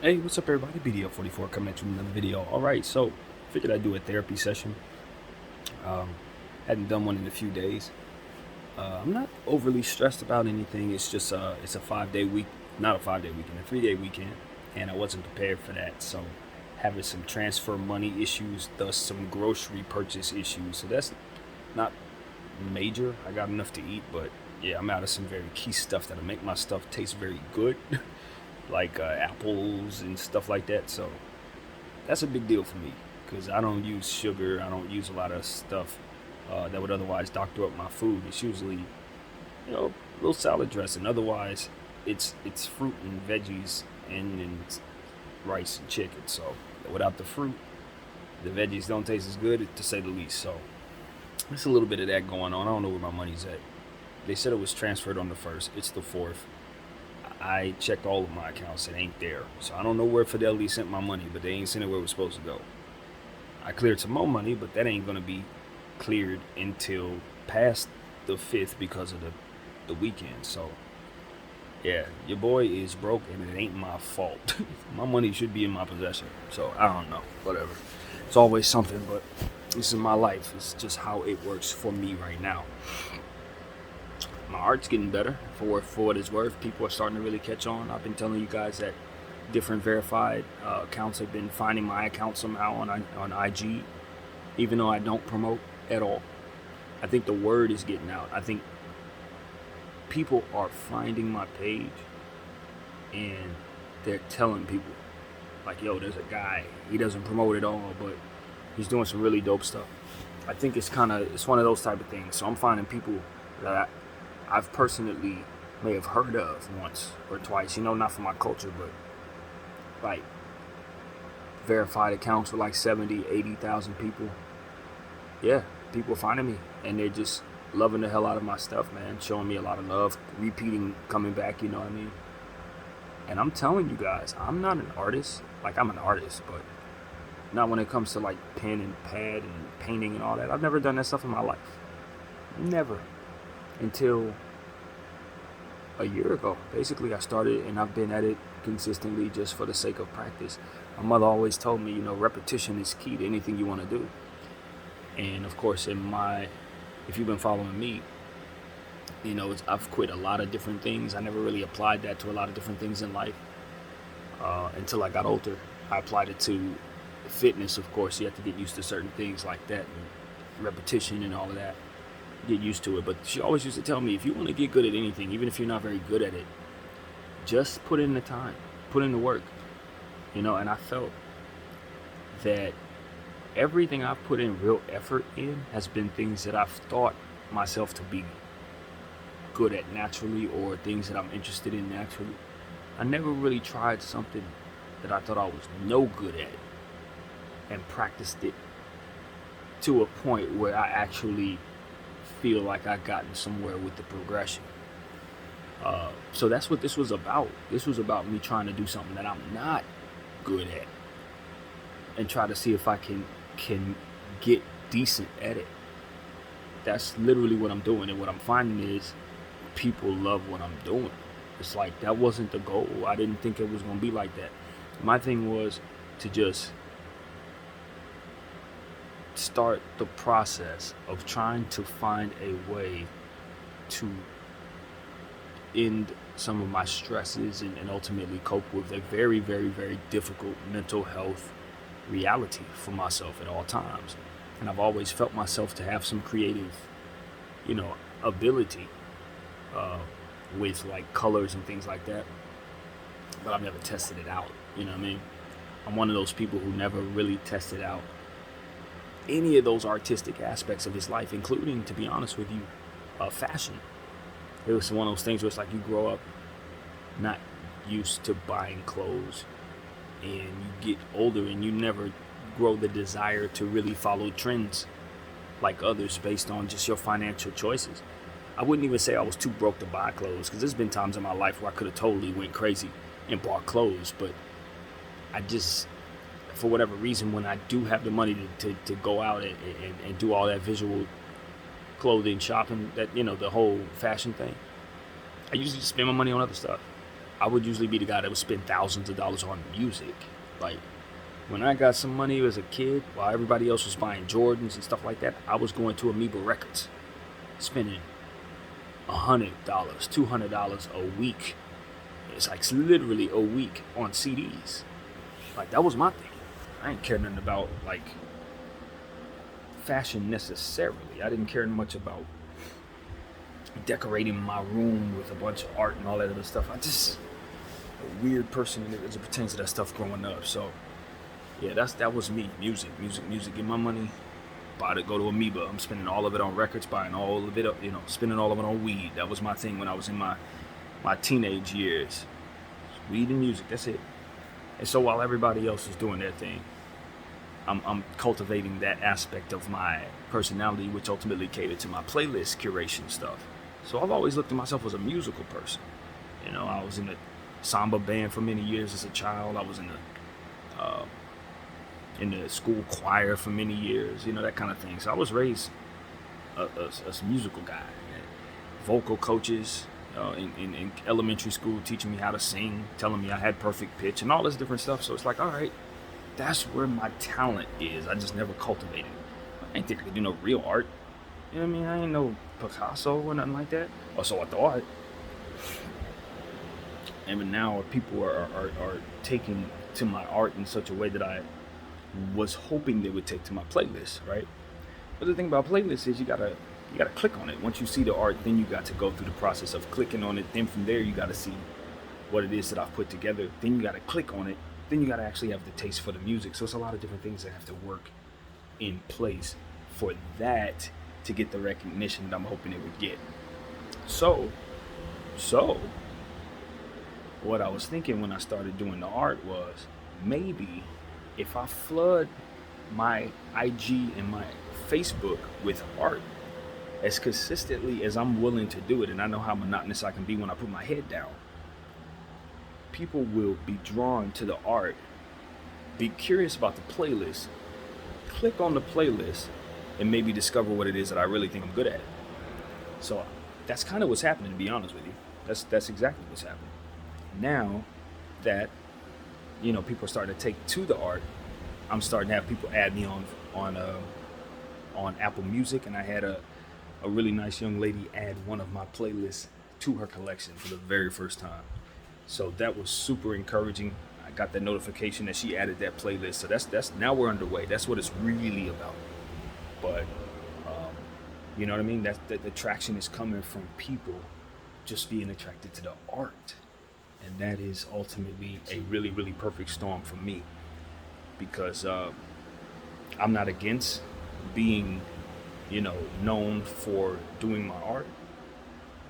Hey, what's up, everybody? BDF 44 coming at you with another video. All right, so figured I'd do a therapy session. Um, hadn't done one in a few days. I'm not overly stressed about anything. It's just it's a 5-day week, not a 5-day weekend, a 3-day weekend, and I wasn't prepared for that. So having some transfer money issues, thus some grocery purchase issues. So that's not major. I got enough to eat, but yeah, I'm out of some very key stuff that'll make my stuff taste very good. Like apples and stuff like that. So that's a big deal for me because I don't use sugar. I don't use a lot of stuff that would otherwise doctor up my food. It's usually, a little salad dressing. Otherwise, it's fruit and veggies and rice and chicken. So without the fruit, the veggies don't taste as good, to say the least. So there's a little bit of that going on. I don't know where my money's at. They said it was transferred on the 1st. It's the 4th. I checked all of my accounts. It ain't there. So I don't know where Fidelity sent my money, but they ain't sent it where it was supposed to go. I cleared some more money, but that ain't going to be cleared until past the 5th because of the weekend. So, yeah, your boy is broke, and it ain't my fault. My money should be in my possession. So, I don't know. Whatever. It's always something, but this is my life. It's just how it works for me right now. My art's getting better for what it's worth. People are starting to really catch on. I've been telling you guys that different verified accounts have been finding my account somehow on IG, even though I don't promote at all. I think the word is getting out. I think people are finding my page and they're telling people, like, yo, there's a guy. He doesn't promote at all, but he's doing some really dope stuff. I think it's one of those type of things. So I'm finding people that I've personally may have heard of once or twice, not for my culture, but like verified accounts with like 70, 80,000 people. Yeah, people finding me and they're just loving the hell out of my stuff, man, showing me a lot of love, repeating, coming back, you know what I mean? And I'm telling you guys, I'm not an artist. Like, I'm an artist, but not when it comes to like pen and pad and painting and all that. I've never done that stuff in my life. Never. Until a year ago. Basically, I started and I've been at it consistently just for the sake of practice. My mother always told me, repetition is key to anything you want to do. And of course, if you've been following me, I've quit a lot of different things. I never really applied that to a lot of different things in life until I got older. I applied it to fitness, of course. You have to get used to certain things like that and repetition and all of that. Get used to it. But she always used to tell me, if you want to get good at anything, even if you're not very good at it, just put in the time, put in the work, and I felt that everything I've put in real effort in has been things that I've thought myself to be good at naturally, or things that I'm interested in naturally. I never really tried something that I thought I was no good at and practiced it to a point where I actually feel like I've gotten somewhere with the progression. So that's what this was about. This was about me trying to do something that I'm not good at and try to see if I can get decent at it. That's literally what I'm doing, and what I'm finding is people love what I'm doing. It's like, that wasn't the goal. I didn't think it was going to be like that. My thing was to just start the process of trying to find a way to end some of my stresses and ultimately cope with a very, very, very difficult mental health reality for myself at all times. And I've always felt myself to have some creative, ability with like colors and things like that, but I've never tested it out. You know what I mean? I'm one of those people who never really tested out any of those artistic aspects of his life, including, to be honest with you, fashion. It was one of those things where it's like you grow up not used to buying clothes, and you get older and you never grow the desire to really follow trends like others based on just your financial choices. I wouldn't even say I was too broke to buy clothes, because there's been times in my life where I could have totally went crazy and bought clothes, but I just, for whatever reason, when I do have the money to go out and do all that visual clothing shopping, that the whole fashion thing, I usually just spend my money on other stuff. I would usually be the guy that would spend thousands of dollars on music. Like, when I got some money as a kid, while everybody else was buying Jordans and stuff like that, I was going to Amoeba Records, spending $100, $200 a week. It's like literally a week on CDs. Like, that was my thing. I didn't care nothing about like fashion necessarily. I didn't care much about decorating my room with a bunch of art and all that other stuff. I just a weird person as it pertains to that stuff growing up. So yeah, that was me. Music. Get my money, buy it, go to Amoeba. I'm spending all of it on records, buying all of it up, spending all of it on weed. That was my thing when I was in my teenage years. Weed and music, that's it. And so while everybody else is doing their thing, I'm cultivating that aspect of my personality, which ultimately catered to my playlist curation stuff. So I've always looked at myself as a musical person. I was in a samba band for many years as a child. I was in the school choir for many years, that kind of thing. So I was raised a musical guy. Vocal coaches in elementary school teaching me how to sing, telling me I had perfect pitch and all this different stuff. So it's like, all right, that's where my talent is. I just never cultivated it. I ain't think I could do no real art. You know what I mean? I ain't no Picasso or nothing like that. Or so I thought. And now people are taking to my art in such a way that I was hoping they would take to my playlist, right? But the thing about playlists is you gotta click on it. Once you see the art, then you got to go through the process of clicking on it. Then from there, you got to see what it is that I've put together. Then you got to click on it. Then you got to actually have the taste for the music. So it's a lot of different things that have to work in place for that to get the recognition that I'm hoping it would get. So what I was thinking when I started doing the art was, maybe if I flood my IG and my Facebook with art as consistently as I'm willing to do it, and I know how monotonous I can be when I put my head down, people will be drawn to the art, be curious about the playlist, click on the playlist, and maybe discover what it is that I really think I'm good at. So that's kind of what's happening, to be honest with you. That's exactly what's happening. Now that people are starting to take to the art, I'm starting to have people add me on Apple Music, and I had a really nice young lady add one of my playlists to her collection for the very first time. So that was super encouraging. I got that notification that she added that playlist. So that's now we're underway. That's what it's really about. But you know what I mean? That the traction is coming from people just being attracted to the art. And that is ultimately a really, really perfect storm for me, because I'm not against being, known for doing my art,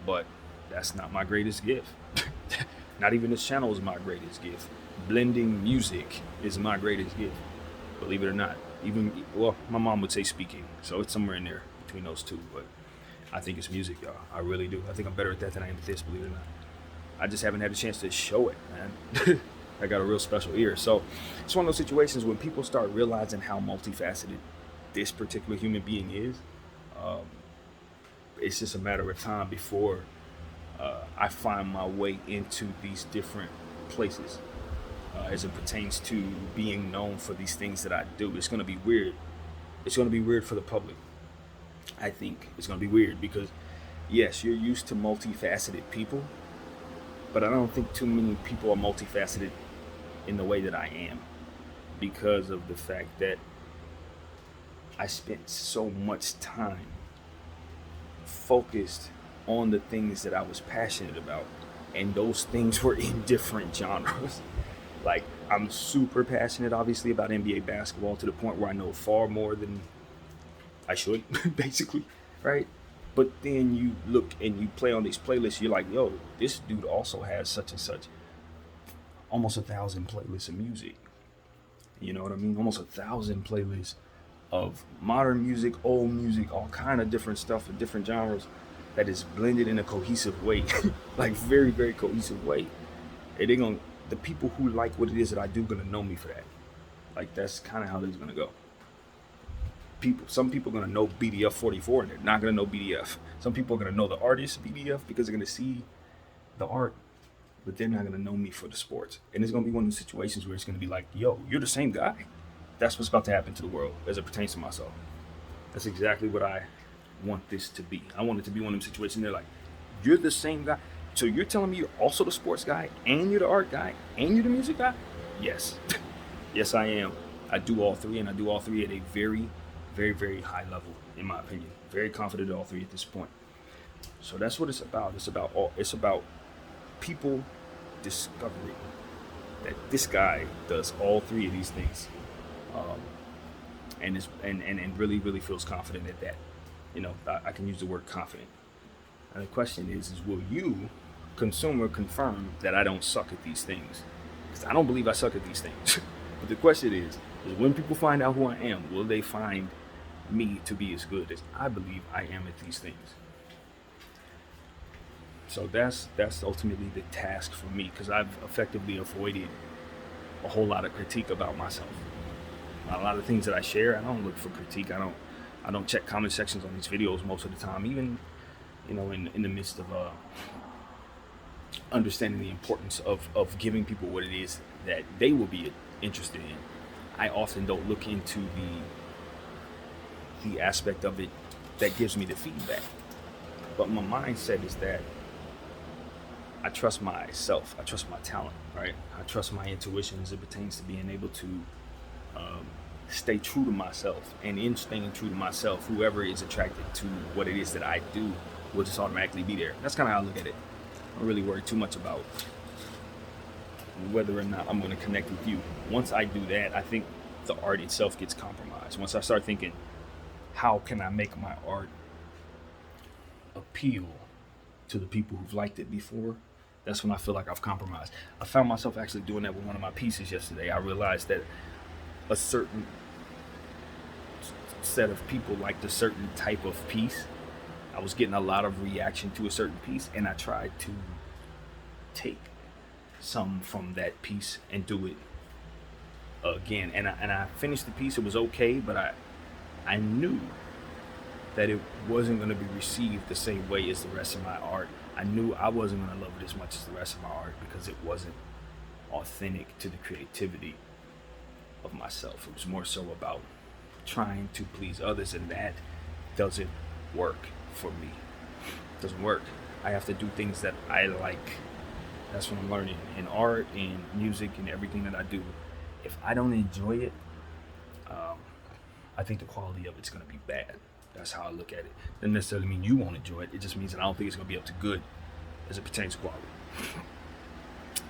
but that's not my greatest gift. Not even this channel is my greatest gift. Blending music is my greatest gift, believe it or not. My mom would say speaking, so it's somewhere in there between those two, but I think it's music, y'all. I really do. I think I'm better at that than I am at this, believe it or not. I just haven't had a chance to show it, man. I got a real special ear. So it's one of those situations when people start realizing how multifaceted this particular human being is. It's just a matter of time before I find my way into these different places as it pertains to being known for these things that I do. It's going to be weird. It's going to be weird for the public. I think it's going to be weird because, yes, you're used to multifaceted people, but I don't think too many people are multifaceted in the way that I am, because of the fact that I spent so much time focused on the things that I was passionate about, and those things were in different genres. Like, I'm super passionate, obviously, about NBA basketball to the point where I know far more than I should, basically, right? But then you look and you play on these playlists, you're like, yo, this dude also has such and such. Almost 1,000 playlists of music. You know what I mean? Almost 1,000 playlists of modern music, old music, all kind of different stuff in different genres that is blended in a cohesive way. Like, very, very cohesive way. And the people who like what it is that I do gonna know me for that. Like, that's kind of how this is gonna go. Some people are going to know BDF 44 and they're not going to know BDF. Some people are going to know the artist BDF because they're going to see the art but they're not going to know me for the sports. And it's going to be one of those situations where it's going to be like, yo, you're the same guy. That's what's about to happen to the world as it pertains to myself. That's exactly what I want this to be. I want it to be one of them situations. They're like, you're the same guy. So you're telling me you're also the sports guy, and you're the art guy, and you're the music guy? Yes. Yes, I am. I do all three, and I do all three at a very, very, very high level, in my opinion. Very confident in all three at this point. So that's what it's about. It's about people discovering that this guy does all three of these things, and really, really feels confident at that. I can use the word confident. And the question is will you, consumer, confirm that I don't suck at these things? Because I don't believe I suck at these things. But the question is when people find out who I am, will they find me to be as good as I believe I am at these things? So that's ultimately the task for me, because I've effectively avoided a whole lot of critique about myself. A lot of things that I share, I don't look for critique. I don't check comment sections on these videos most of the time, even in the midst of understanding the importance of giving people what it is that they will be interested in. I often don't look into the aspect of it that gives me the feedback. But my mindset is that I trust myself. I trust my talent, right? I trust my intuition as it pertains to being able to stay true to myself. And in staying true to myself, whoever is attracted to what it is that I do will just automatically be there. That's kind of how I look at it. I don't really worry too much about whether or not I'm going to connect with you. Once I do that, I think the art itself gets compromised. Once I start thinking, how can I make my art appeal to the people who've liked it before? That's when I feel like I've compromised. I found myself actually doing that with one of my pieces yesterday. I realized that a certain set of people liked a certain type of piece. I was getting a lot of reaction to a certain piece, and I tried to take some from that piece and do it again. And I finished the piece. It was okay, but I knew that it wasn't going to be received the same way as the rest of my art. I knew I wasn't going to love it as much as the rest of my art because it wasn't authentic to the creativity of myself. It was more so about trying to please others, and that doesn't work for me. It doesn't work. I have to do things that I like. That's what I'm learning in art, in music, and everything that I do. If I don't enjoy it, I think the quality of it's going to be bad. That's how I look at it. Doesn't necessarily mean you won't enjoy it. It just means that I don't think it's going to be up to good as it pertains to quality.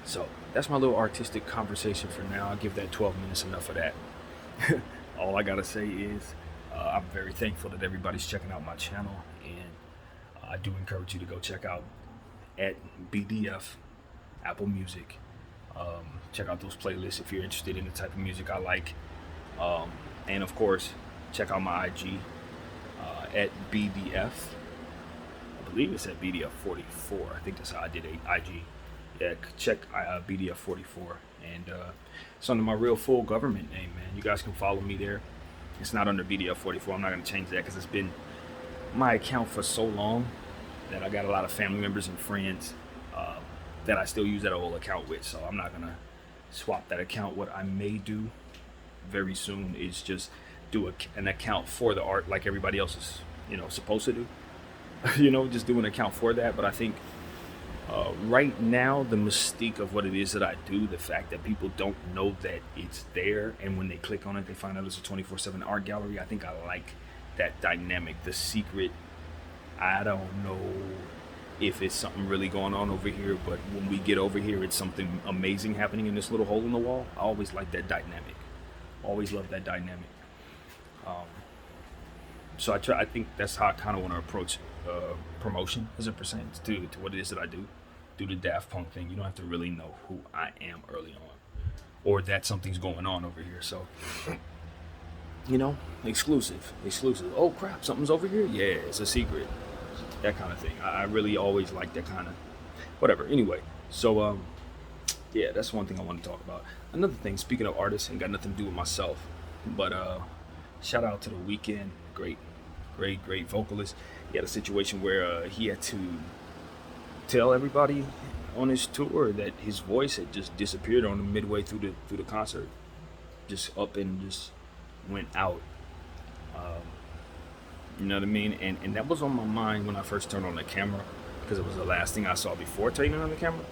So that's my little artistic conversation for now. I'll give that 12 minutes enough of that. All I got to say is I'm very thankful that everybody's checking out my channel. And I do encourage you to go check out at BDF Apple Music. Check out those playlists if you're interested in the type of music I like. And of course, check out my IG at BDF. I believe it's at BDF 44. I think that's how I did IG. Yeah, check BDF 44. And it's under my real full government name, man. You guys can follow me there. It's not under BDF 44. I'm not going to change that because it's been my account for so long that I got a lot of family members and friends that I still use that old account with. So I'm not going to swap that account. What I may do very soon is just do an account for the art like everybody else is, supposed to do. Just do an account for that. But I think right now, the mystique of what it is that I do, the fact that people don't know that it's there, and when they click on it, they find out it's a 24/7 art gallery. I think I like that dynamic. The secret, I don't know if it's something really going on over here, but when we get over here, it's something amazing happening in this little hole in the wall. I always like that dynamic. Always love that dynamic. So I think that's how I kind of want to approach promotion as it pertains to what it is that I do. Do the Daft Punk thing. You don't have to really know who I am early on, or that something's going on over here. So, exclusive. Oh crap, something's over here. Yeah, it's a secret. That kind of thing. I really always like that kind of whatever. Anyway, so yeah, that's one thing I want to talk about. Another thing, speaking of artists, ain't got nothing to do with myself, but shout out to The Weeknd. Great vocalist. He had a situation where he had to tell everybody on his tour that his voice had just disappeared on him midway through the concert, just up and just went out. You know what I mean? And that was on my mind when I first turned on the camera, because it was the last thing I saw before turning on the camera.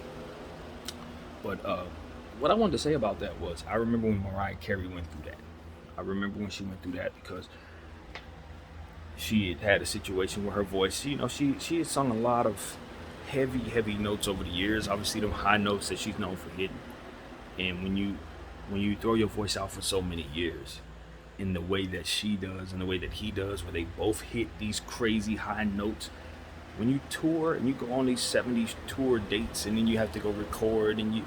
But what I wanted to say about that was, I remember when Mariah Carey went through that. I remember when she went through that, because she had a situation where her voice, you know, she had sung a lot of heavy notes over the years. Obviously, the high notes that she's known for hitting. And when you throw your voice out for so many years, in the way that she does and the way that he does, where they both hit these crazy high notes, when you tour and you go on these 70s tour dates, and then you have to go record and you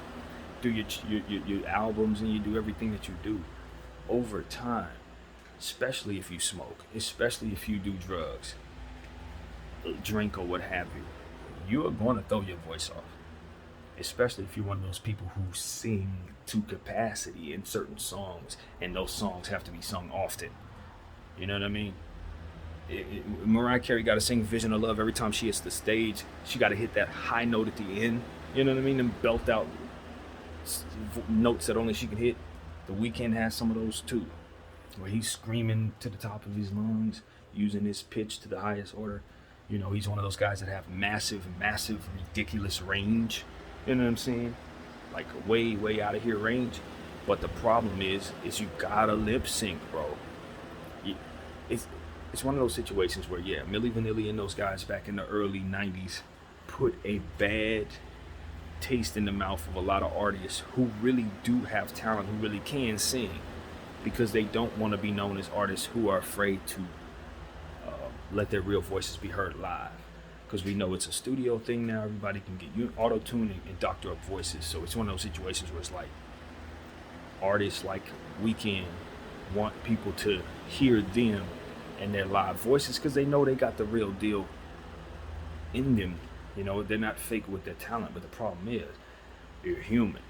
do your albums and you do everything that you do, over time, especially if you smoke, especially if you do drugs, drink, or what have you, you are going to throw your voice off. Especially if you're one of those people who sing to capacity in certain songs, and those songs have to be sung often. You know what I mean? Mariah Carey got to sing Vision of Love every time she hits the stage. She got to hit that high note at the end. You know what I mean? And belt out notes that only she can hit. The Weeknd has some of those too, where he's screaming to the top of his lungs, using his pitch to the highest order. You know, he's one of those guys that have massive, ridiculous range. You know what I'm saying? Like way out of here range. But the problem is you gotta lip sync, bro. It's one of those situations where, yeah, Milli Vanilli and those guys back in the early 90s put a bad taste in the mouth of a lot of artists who really do have talent, who really can sing, because they don't want to be known as artists who are afraid to let their real voices be heard live. Because we know it's a studio thing now. Everybody can get auto-tune and doctor up voices. So it's one of those situations where it's like, artists like Weeknd want people to hear them and their live voices, because they know they got the real deal in them. You know, they're not fake with their talent. But the problem is, you're human.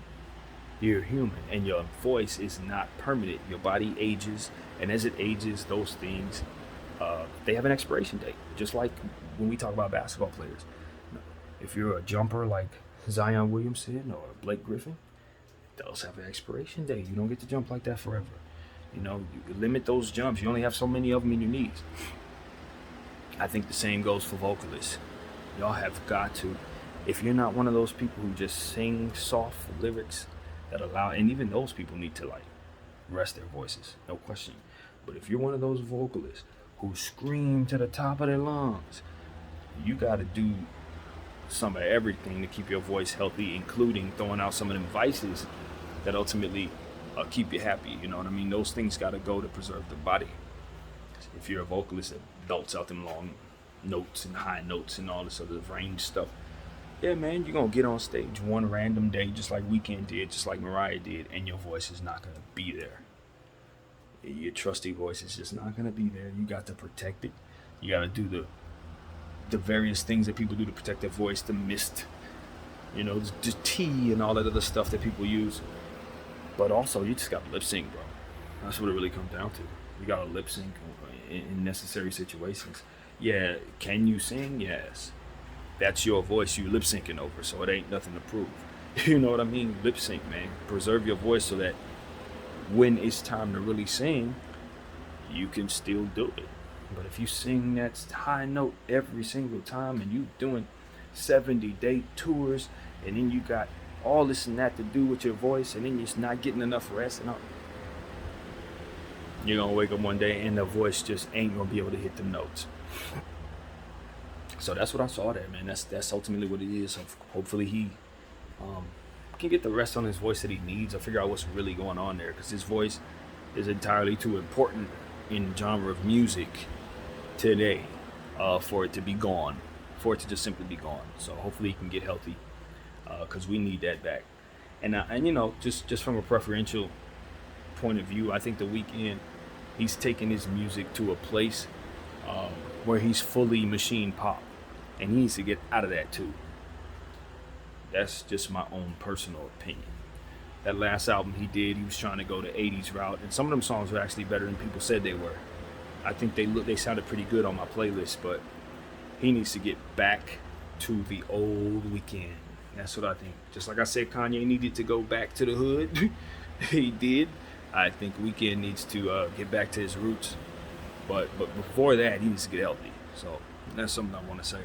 You're human, and your voice is not permanent. Your body ages, and as it ages, those things, they have an expiration date. Just like when we talk about basketball players. If you're a jumper like Zion Williamson or Blake Griffin, those have an expiration date. You don't get to jump like that forever. You know, you limit those jumps. You only have so many of them in your knees. I think the same goes for vocalists. Y'all have got to, if you're not one of those people who just sing soft lyrics that allow, and even those people need to like rest their voices, no question. But if you're one of those vocalists who scream to the top of their lungs, you got to do some of everything to keep your voice healthy, including throwing out some of them vices that ultimately keep you happy. You know what I mean? Those things got to go to preserve the body. If you're a vocalist that belts out them long notes and high notes and all this other range stuff, yeah, man, you're going to get on stage one random day, just like Weeknd did, just like Mariah did, and your voice is not going to be there. Your trusty voice is just not going to be there. You got to protect it. You got to do the various things that people do to protect their voice, the mist, you know, the tea and all that other stuff that people use. But also, you just got to lip sync, bro. That's what it really comes down to. You got to lip sync in necessary situations. Yeah, can you sing? Yes. That's your voice you lip syncing over, so it ain't nothing to prove. You know what I mean? Lip sync, man. Preserve your voice so that when it's time to really sing, you can still do it. But if you sing that high note every single time, and you doing 70-day tours, and then you got all this and that to do with your voice, and then you're just not getting enough rest, and all, you're gonna wake up one day and the voice just ain't gonna be able to hit the notes. So that's what I saw there, man. That's ultimately what it is. So hopefully he can get the rest on his voice that he needs, or figure out what's really going on there, because his voice is entirely too important in the genre of music today for it to be gone, for it to just simply be gone. So hopefully he can get healthy, because we need that back. And you know, just from a preferential point of view, I think the Weeknd, he's taken his music to a place where he's fully machine pop, and he needs to get out of that too. That's just my own personal opinion. That last album he did, he was trying to go the 80s route, and some of them songs were actually better than people said they were. I think they sounded pretty good on my playlist, but he needs to get back to the old Weeknd. That's what I think. Just like I said, Kanye needed to go back to the hood. He did. I think Weeknd needs to get back to his roots. But before that, he needs to get healthy. So that's something I want to say.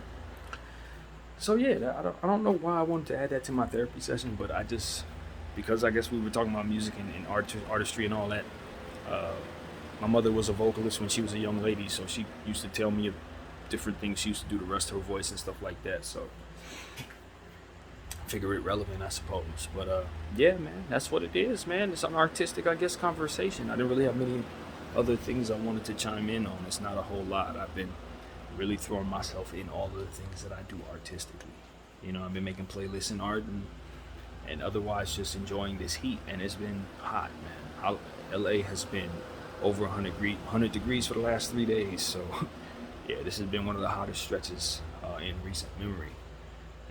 So yeah, I don't know why I wanted to add that to my therapy session, but because I guess we were talking about music and artistry and all that. My mother was a vocalist when she was a young lady, so she used to tell me of different things she used to do to rest her voice and stuff like that. So figure it relevant, I suppose. But yeah, man, that's what it is, man. It's an artistic, I guess, conversation. I didn't really have many other things I wanted to chime in on. It's not a whole lot. I've been really throwing myself in all of the things that I do artistically. I've been making playlists and art and otherwise just enjoying this heat. And it's been hot, man. LA has been over 100 degrees for the last 3 days. So yeah, this has been one of the hottest stretches in recent memory.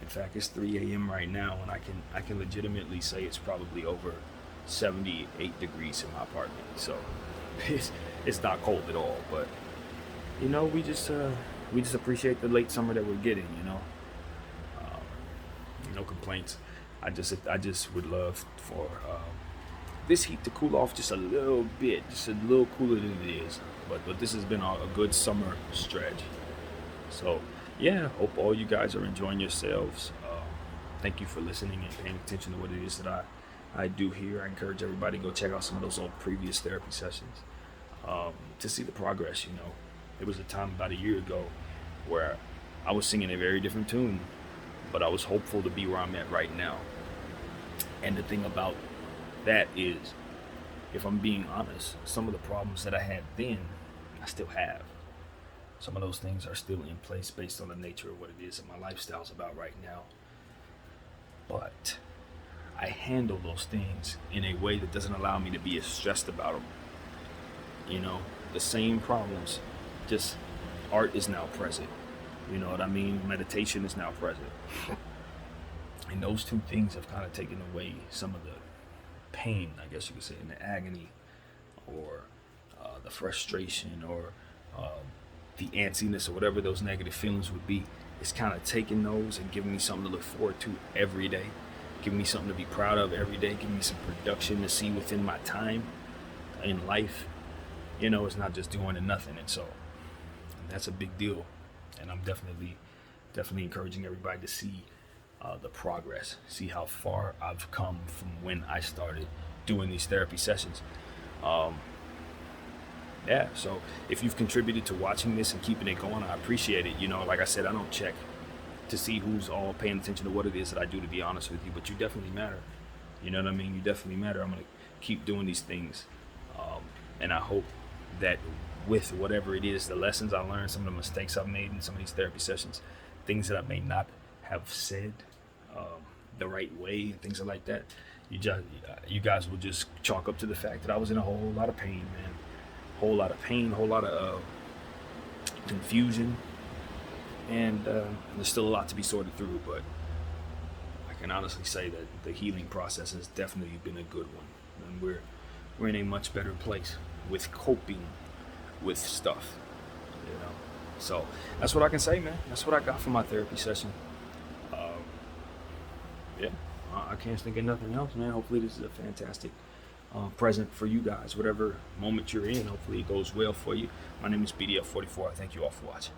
In fact, it's 3 a.m. right now, and I can legitimately say it's probably over 78 degrees in my apartment. So it's not cold at all, but we just appreciate the late summer that we're getting. No complaints. I just would love for this heat to cool off just a little bit, just a little cooler than it is. But this has been a good summer stretch. So yeah, hope all you guys are enjoying yourselves. Thank you for listening and paying attention to what it is that I do here. I encourage everybody to go check out some of those old previous therapy sessions to see the progress. There was a time about a year ago where I was singing a very different tune, but I was hopeful to be where I'm at right now. And the thing about that is, if I'm being honest, some of the problems that I had then, I still have. Some of those things are still in place based on the nature of what it is that my lifestyle's about right now. But I handle those things in a way that doesn't allow me to be as stressed about them. The same problems, just art is now present. You know what I mean? Meditation is now present. And those two things have kind of taken away some of the pain, I guess you could say, and the agony or the frustration or the antsiness or whatever those negative feelings would be. It's kind of taking those and giving me something to look forward to every day, giving me something to be proud of every day, giving me some production to see within my time in life. It's not just doing and nothing. And so that's a big deal. And I'm definitely encouraging everybody to see the progress, see how far I've come from when I started doing these therapy sessions. Yeah, so if you've contributed to watching this and keeping it going, I appreciate it. Like I said, I don't check to see who's all paying attention to what it is that I do, to be honest with you, but you definitely matter. You know what I mean? You definitely matter. I'm going to keep doing these things. And I hope that with whatever it is, the lessons I learned, some of the mistakes I've made in some of these therapy sessions, things that I may not have said the right way, and things like that, you guys will just chalk up to the fact that I was in a whole lot of pain, man. Whole lot of pain, whole lot of confusion, and there's still a lot to be sorted through, but I can honestly say that the healing process has definitely been a good one, and we're in a much better place with coping with stuff, so that's what I can say, man. That's what I got from my therapy session. Yeah, I can't think of nothing else, man. Hopefully this is a fantastic present for you guys. Whatever moment you're in, hopefully it goes well for you. My name is BDF 44. Thank you all for watching.